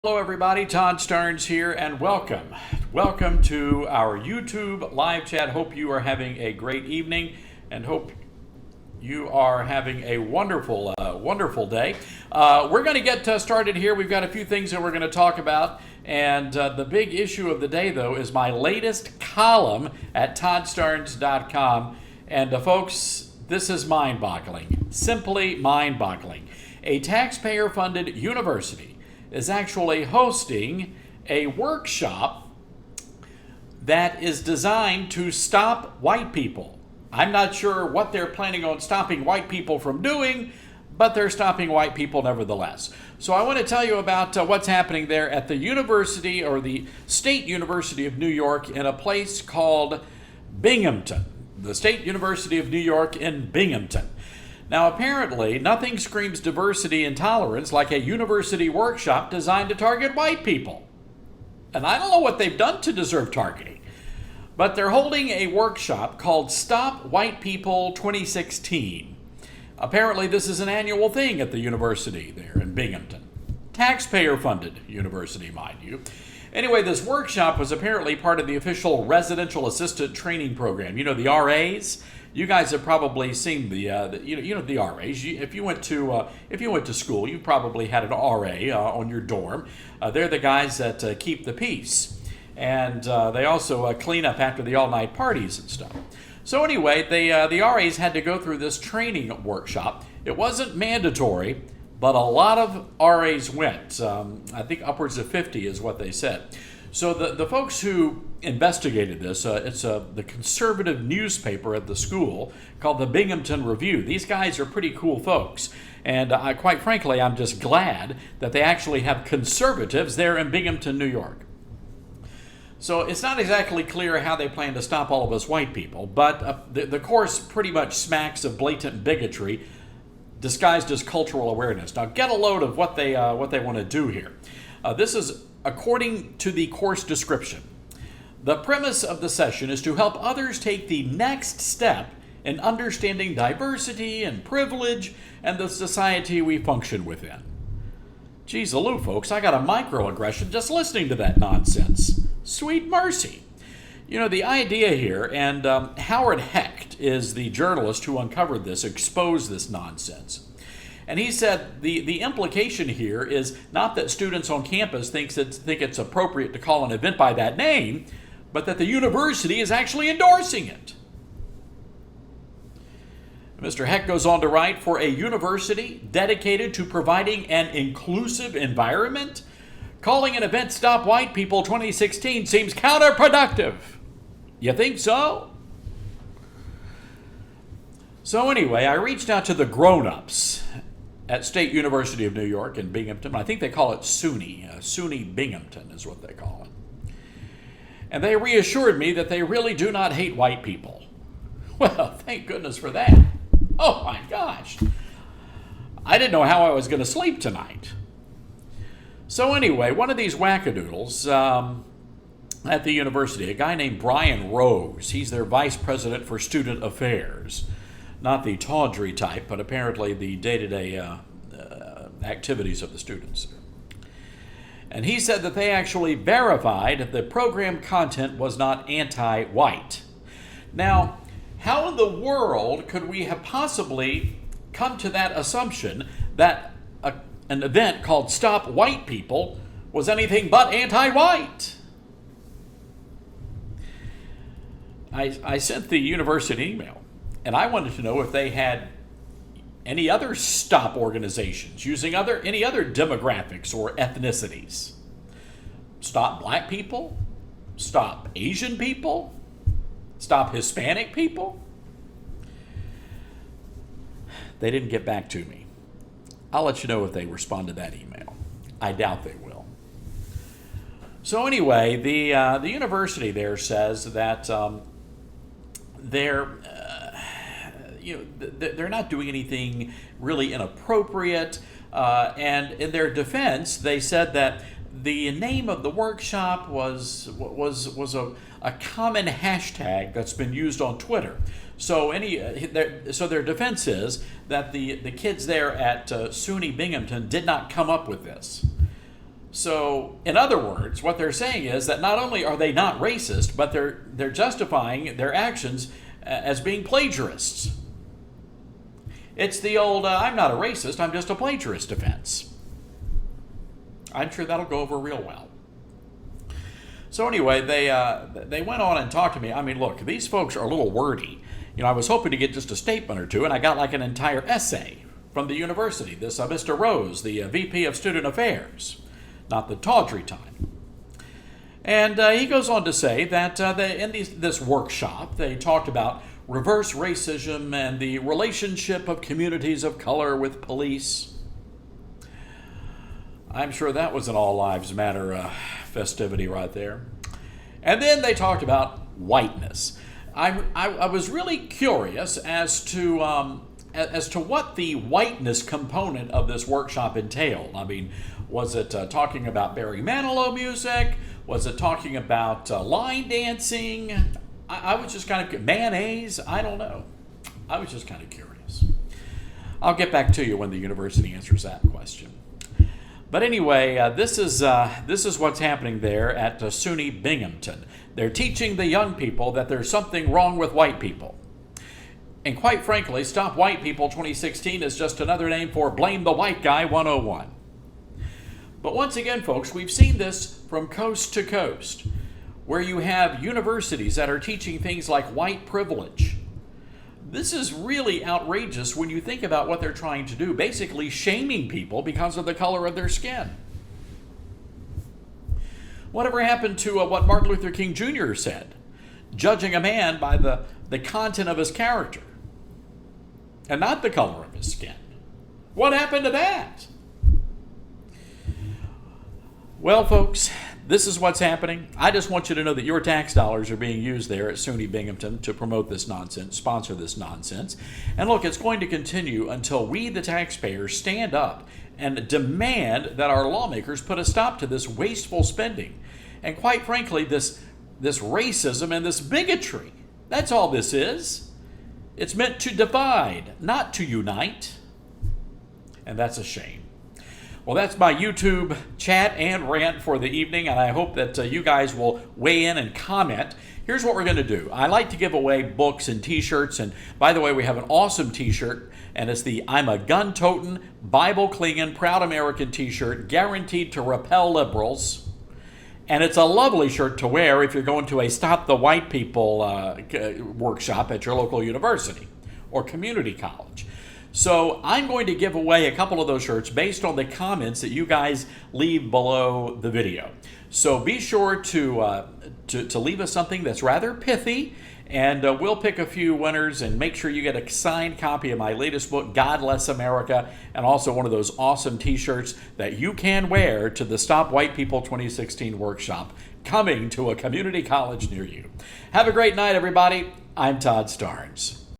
Hello everybody, Todd Starnes here and welcome. Welcome to our YouTube live chat. Hope you are having a great evening and hope you are having a wonderful day. We're going to get started here. We've got a few things that we're going to talk about, and the big issue of the day though is my latest column at toddstarnes.com. And folks, this is mind-boggling, simply mind-boggling. A taxpayer-funded university is actually hosting a workshop that is designed to stop white people. I'm not sure what they're planning on stopping white people from doing, but they're stopping white people nevertheless. So I want to tell you about what's happening there at the university, or the State University of New York, in a place called Binghamton. The State University of New York in Binghamton. Now, apparently, nothing screams diversity and tolerance like a university workshop designed to target white people. And I don't know what they've done to deserve targeting, but they're holding a workshop called Stop White People 2016. Apparently, this is an annual thing at the university there in Binghamton. Taxpayer-funded university, mind you. Anyway, this workshop was apparently part of the official residential assistant training program. You know, the RAs? You guys have probably seen the RAs. If you went to school, you probably had an RA on your dorm. They're the guys that keep the peace, and they also clean up after the all-night parties and stuff. So anyway, the RAs had to go through this training workshop. It wasn't mandatory, but a lot of RAs went. I think upwards of 50 is what they said. So the folks who investigated this, it's the conservative newspaper at the school called the Binghamton Review. These guys are pretty cool folks. And quite frankly, I'm just glad that they actually have conservatives there in Binghamton, New York. So it's not exactly clear how they plan to stop all of us white people, but the course pretty much smacks of blatant bigotry disguised as cultural awareness. Now get a load of what they want to do here. This is according to the course description. The premise of the session is to help others take the next step in understanding diversity and privilege and the society we function within. Geez, Lou, folks, I got a microaggression just listening to that nonsense. Sweet mercy. You know, the idea here, and Howard Hecht is the journalist who uncovered this, exposed this nonsense. And he said the implication here is not that students on campus think it's appropriate to call an event by that name, but that the university is actually endorsing it. Mr. Hecht goes on to write, for a university dedicated to providing an inclusive environment, calling an event Stop White People 2016 seems counterproductive. You think so? So anyway, I reached out to the grown-ups at State University of New York in Binghamton. I think they call it SUNY. SUNY Binghamton is what they call it. And they reassured me that they really do not hate white people. Well, thank goodness for that. Oh my gosh. I didn't know how I was going to sleep tonight. So anyway, one of these wackadoodles at the university, a guy named Brian Rose, he's their vice president for student affairs. Not the tawdry type, but apparently the day-to-day activities of the students. And he said that they actually verified the program content was not anti-white. Now, how in the world could we have possibly come to that assumption that an event called Stop White People was anything but anti-white? I sent the university an email, and I wanted to know if they had any other stop organizations using any other demographics or ethnicities. Stop black people? Stop Asian people? Stop Hispanic people? They didn't get back to me. I'll let you know if they respond to that email. I doubt they will. So anyway, the university there says that they're not doing anything really inappropriate, and in their defense, they said that the name of the workshop was a common hashtag that's been used on Twitter. So their defense is that the kids there at SUNY Binghamton did not come up with this. So, in other words, what they're saying is that not only are they not racist, but they're justifying their actions as being plagiarists. It's the old, I'm not a racist, I'm just a plagiarist defense. I'm sure that'll go over real well. So anyway, they went on and talked to me. I mean, look, these folks are a little wordy. You know, I was hoping to get just a statement or two, and I got like an entire essay from the university. This Mr. Rose, the VP of Student Affairs, not the tawdry time. And he goes on to say that in this workshop, they talked about reverse racism and the relationship of communities of color with police. I'm sure that was an All Lives Matter festivity right there. And then they talked about whiteness. I was really curious as to what the whiteness component of this workshop entailed. I mean, was it talking about Barry Manilow music? Was it talking about line dancing? I was just kind of, mayonnaise? I don't know. I was just kind of curious. I'll get back to you when the university answers that question. But anyway, this is what's happening there at SUNY Binghamton. They're teaching the young people that there's something wrong with white people. And quite frankly, Stop White People 2016 is just another name for Blame the White Guy 101. But once again, folks, we've seen this from coast to coast, where you have universities that are teaching things like white privilege. This is really outrageous when you think about what they're trying to do, basically shaming people because of the color of their skin. Whatever happened to what Martin Luther King Jr. said, judging a man by the content of his character and not the color of his skin? What happened to that? Well, folks, this is what's happening. I just want you to know that your tax dollars are being used there at SUNY Binghamton to promote this nonsense, sponsor this nonsense. And look, it's going to continue until we, the taxpayers, stand up and demand that our lawmakers put a stop to this wasteful spending. And quite frankly, this racism and this bigotry. That's all this is. It's meant to divide, not to unite. And that's a shame. Well, that's my YouTube chat and rant for the evening, and I hope that you guys will weigh in and comment. Here's what we're going to do. I like to give away books and t-shirts, and by the way, we have an awesome t-shirt, and it's the I'm a gun-toting, Bible-clinging, proud American t-shirt, guaranteed to repel liberals. And it's a lovely shirt to wear if you're going to a Stop the White People workshop at your local university or community college. So I'm going to give away a couple of those shirts based on the comments that you guys leave below the video. So be sure to leave us something that's rather pithy, and we'll pick a few winners and make sure you get a signed copy of my latest book, God Bless America, and also one of those awesome t-shirts that you can wear to the Stop White People 2016 workshop coming to a community college near you. Have a great night, everybody. I'm Todd Starnes.